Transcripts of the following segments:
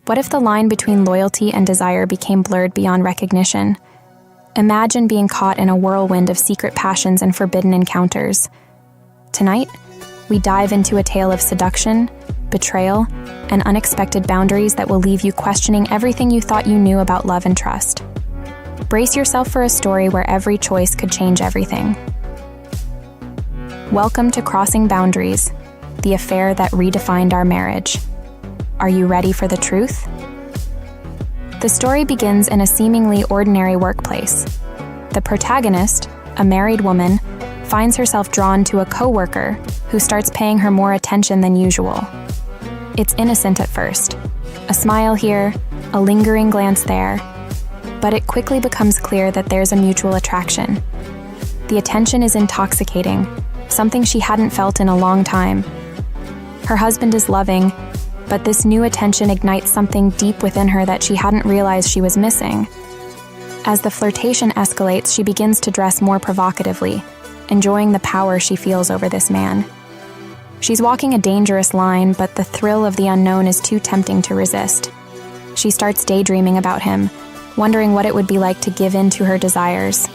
What if the line between loyalty and desire became blurred beyond recognition? Imagine being caught in a whirlwind of secret passions and forbidden encounters. Tonight, we dive into a tale of seduction, betrayal, and unexpected boundaries that will leave you questioning everything you thought you knew about love and trust. Brace yourself for a story where every choice could change everything. Welcome to Crossing Boundaries, the affair that redefined our marriage. Are you ready for the truth? The story begins in a seemingly ordinary workplace. The protagonist, a married woman, finds herself drawn to a coworker who starts paying her more attention than usual. It's innocent at first, a smile here, a lingering glance there, but it quickly becomes clear that there's a mutual attraction. The attention is intoxicating, something she hadn't felt in a long time. Her husband is loving, but this new attention ignites something deep within her that she hadn't realized she was missing. As the flirtation escalates, she begins to dress more provocatively, enjoying the power she feels over this man. She's walking a dangerous line, but the thrill of the unknown is too tempting to resist. She starts daydreaming about him, wondering what it would be like to give in to her desires.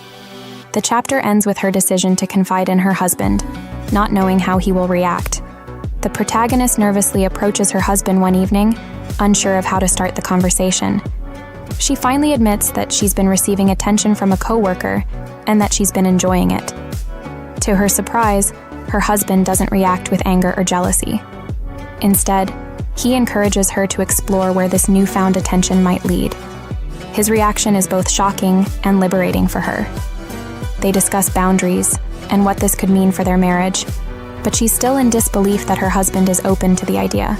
The chapter ends with her decision to confide in her husband, not knowing how he will react. The protagonist nervously approaches her husband one evening, unsure of how to start the conversation. She finally admits that she's been receiving attention from a coworker and that she's been enjoying it. To her surprise, her husband doesn't react with anger or jealousy. Instead, he encourages her to explore where this newfound attention might lead. His reaction is both shocking and liberating for her. They discuss boundaries and what this could mean for their marriage, but she's still in disbelief that her husband is open to the idea.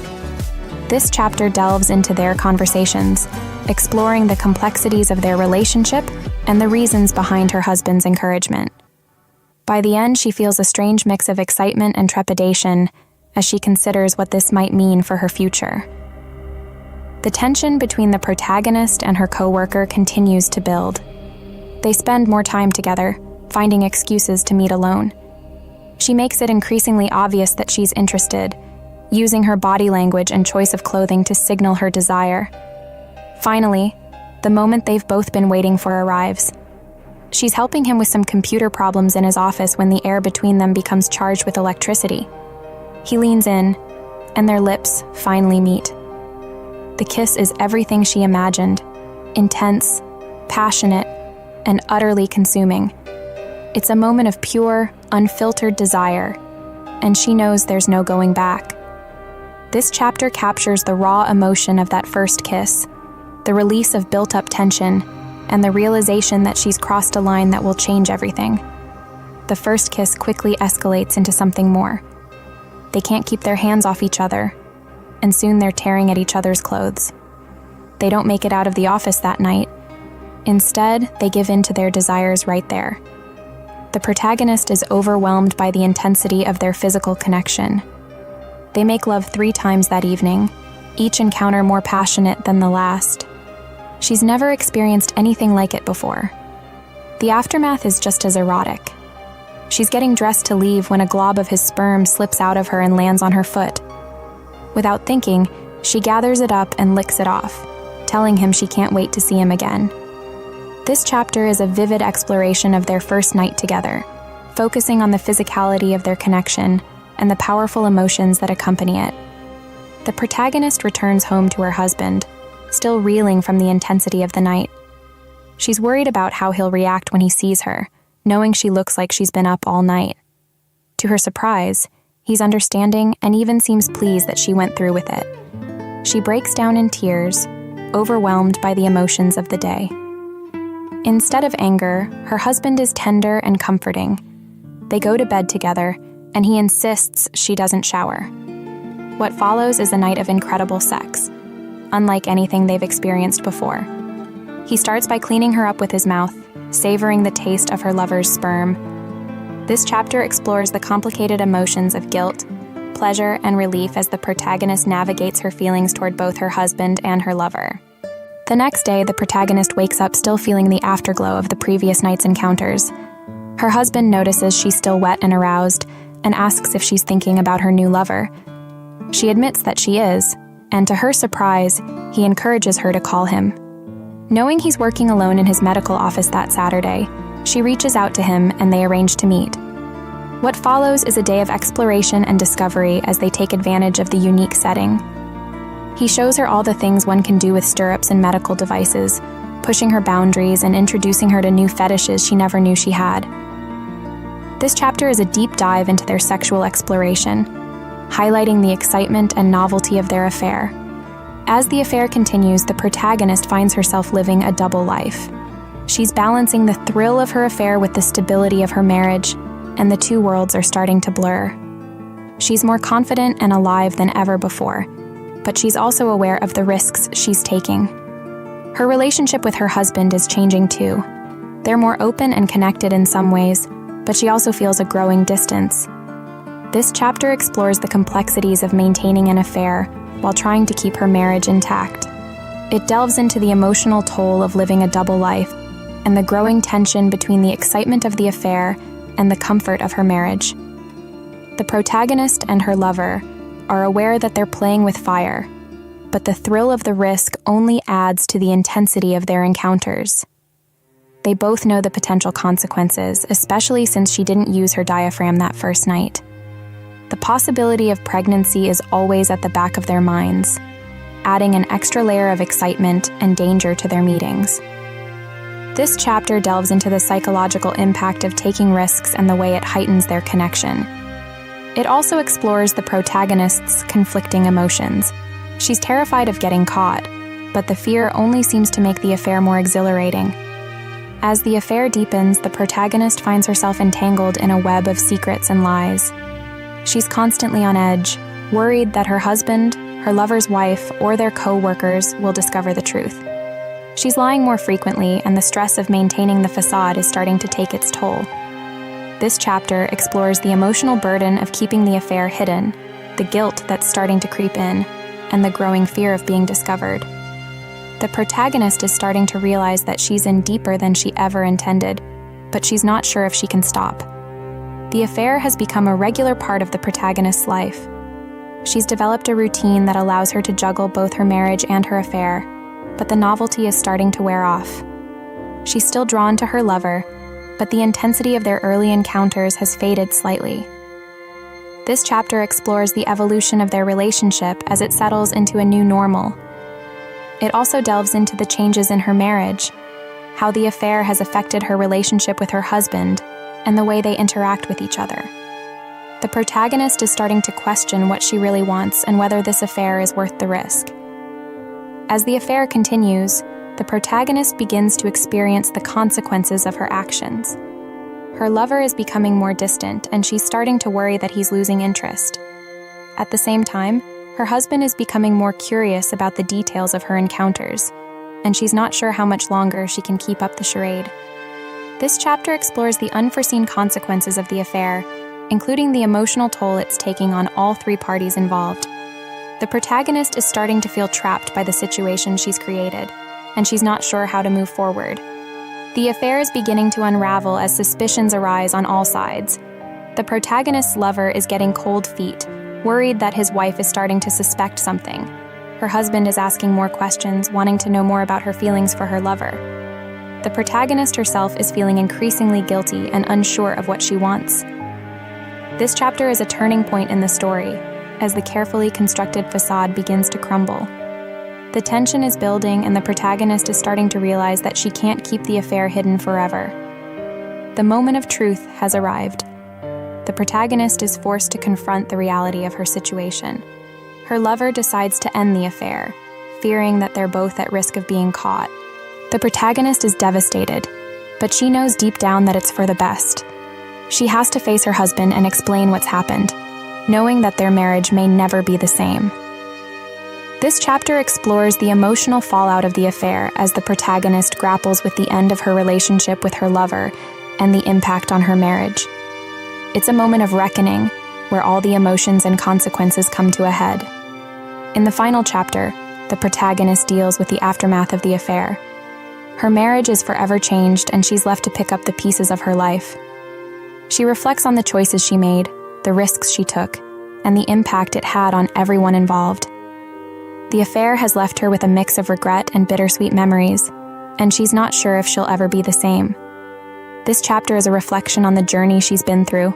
This chapter delves into their conversations, exploring the complexities of their relationship and the reasons behind her husband's encouragement. By the end, she feels a strange mix of excitement and trepidation as she considers what this might mean for her future. The tension between the protagonist and her coworker continues to build. They spend more time together, finding excuses to meet alone. She makes it increasingly obvious that she's interested, using her body language and choice of clothing to signal her desire. Finally, the moment they've both been waiting for arrives. She's helping him with some computer problems in his office when the air between them becomes charged with electricity. He leans in, and their lips finally meet. The kiss is everything she imagined, intense, passionate, and utterly consuming. It's a moment of pure, unfiltered desire, and she knows there's no going back. This chapter captures the raw emotion of that first kiss, the release of built-up tension, and the realization that she's crossed a line that will change everything. The first kiss quickly escalates into something more. They can't keep their hands off each other, and soon they're tearing at each other's clothes. They don't make it out of the office that night. Instead, they give in to their desires right there. The protagonist is overwhelmed by the intensity of their physical connection. They make love 3 times that evening, each encounter more passionate than the last. She's never experienced anything like it before. The aftermath is just as erotic. She's getting dressed to leave when a glob of his sperm slips out of her and lands on her foot. Without thinking, she gathers it up and licks it off, telling him she can't wait to see him again. This chapter is a vivid exploration of their first night together, focusing on the physicality of their connection and the powerful emotions that accompany it. The protagonist returns home to her husband, still reeling from the intensity of the night. She's worried about how he'll react when he sees her, knowing she looks like she's been up all night. To her surprise, he's understanding and even seems pleased that she went through with it. She breaks down in tears, overwhelmed by the emotions of the day. Instead of anger, her husband is tender and comforting. They go to bed together, and he insists she doesn't shower. What follows is a night of incredible sex, unlike anything they've experienced before. He starts by cleaning her up with his mouth, savoring the taste of her lover's sperm. This chapter explores the complicated emotions of guilt, pleasure, and relief as the protagonist navigates her feelings toward both her husband and her lover. The next day, the protagonist wakes up still feeling the afterglow of the previous night's encounters. Her husband notices she's still wet and aroused and asks if she's thinking about her new lover. She admits that she is, and to her surprise, he encourages her to call him. Knowing he's working alone in his medical office that Saturday, she reaches out to him and they arrange to meet. What follows is a day of exploration and discovery as they take advantage of the unique setting. He shows her all the things one can do with stirrups and medical devices, pushing her boundaries and introducing her to new fetishes she never knew she had. This chapter is a deep dive into their sexual exploration, highlighting the excitement and novelty of their affair. As the affair continues, the protagonist finds herself living a double life. She's balancing the thrill of her affair with the stability of her marriage, and the two worlds are starting to blur. She's more confident and alive than ever before, but she's also aware of the risks she's taking. Her relationship with her husband is changing too. They're more open and connected in some ways, but she also feels a growing distance. This chapter explores the complexities of maintaining an affair while trying to keep her marriage intact. It delves into the emotional toll of living a double life and the growing tension between the excitement of the affair and the comfort of her marriage. The protagonist and her lover are aware that they're playing with fire, but the thrill of the risk only adds to the intensity of their encounters. They both know the potential consequences, especially since she didn't use her diaphragm that first night. The possibility of pregnancy is always at the back of their minds, adding an extra layer of excitement and danger to their meetings. This chapter delves into the psychological impact of taking risks and the way it heightens their connection. It also explores the protagonist's conflicting emotions. She's terrified of getting caught, but the fear only seems to make the affair more exhilarating. As the affair deepens, the protagonist finds herself entangled in a web of secrets and lies. She's constantly on edge, worried that her husband, her lover's wife, or their co-workers will discover the truth. She's lying more frequently, and the stress of maintaining the facade is starting to take its toll. This chapter explores the emotional burden of keeping the affair hidden, the guilt that's starting to creep in, and the growing fear of being discovered. The protagonist is starting to realize that she's in deeper than she ever intended, but she's not sure if she can stop. The affair has become a regular part of the protagonist's life. She's developed a routine that allows her to juggle both her marriage and her affair, but the novelty is starting to wear off. She's still drawn to her lover, but the intensity of their early encounters has faded slightly. This chapter explores the evolution of their relationship as it settles into a new normal. It also delves into the changes in her marriage, how the affair has affected her relationship with her husband, and the way they interact with each other. The protagonist is starting to question what she really wants and whether this affair is worth the risk. As the affair continues, the protagonist begins to experience the consequences of her actions. Her lover is becoming more distant, and she's starting to worry that he's losing interest. At the same time, her husband is becoming more curious about the details of her encounters, and she's not sure how much longer she can keep up the charade. This chapter explores the unforeseen consequences of the affair, including the emotional toll it's taking on all three parties involved. The protagonist is starting to feel trapped by the situation she's created, and she's not sure how to move forward. The affair is beginning to unravel as suspicions arise on all sides. The protagonist's lover is getting cold feet, worried that his wife is starting to suspect something. Her husband is asking more questions, wanting to know more about her feelings for her lover. The protagonist herself is feeling increasingly guilty and unsure of what she wants. This chapter is a turning point in the story, as the carefully constructed facade begins to crumble. The tension is building, and the protagonist is starting to realize that she can't keep the affair hidden forever. The moment of truth has arrived. The protagonist is forced to confront the reality of her situation. Her lover decides to end the affair, fearing that they're both at risk of being caught. The protagonist is devastated, but she knows deep down that it's for the best. She has to face her husband and explain what's happened, knowing that their marriage may never be the same. This chapter explores the emotional fallout of the affair as the protagonist grapples with the end of her relationship with her lover and the impact on her marriage. It's a moment of reckoning, where all the emotions and consequences come to a head. In the final chapter, the protagonist deals with the aftermath of the affair. Her marriage is forever changed, and she's left to pick up the pieces of her life. She reflects on the choices she made, the risks she took, and the impact it had on everyone involved. The affair has left her with a mix of regret and bittersweet memories, and she's not sure if she'll ever be the same. This chapter is a reflection on the journey she's been through,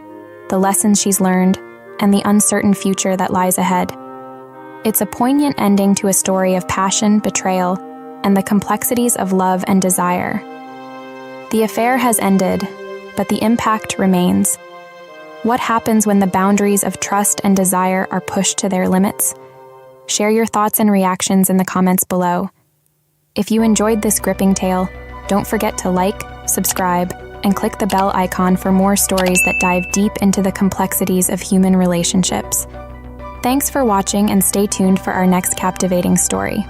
the lessons she's learned, and the uncertain future that lies ahead. It's a poignant ending to a story of passion, betrayal, and the complexities of love and desire. The affair has ended, but the impact remains. What happens when the boundaries of trust and desire are pushed to their limits? Share your thoughts and reactions in the comments below. If you enjoyed this gripping tale, don't forget to like, subscribe, and click the bell icon for more stories that dive deep into the complexities of human relationships. Thanks for watching and stay tuned for our next captivating story.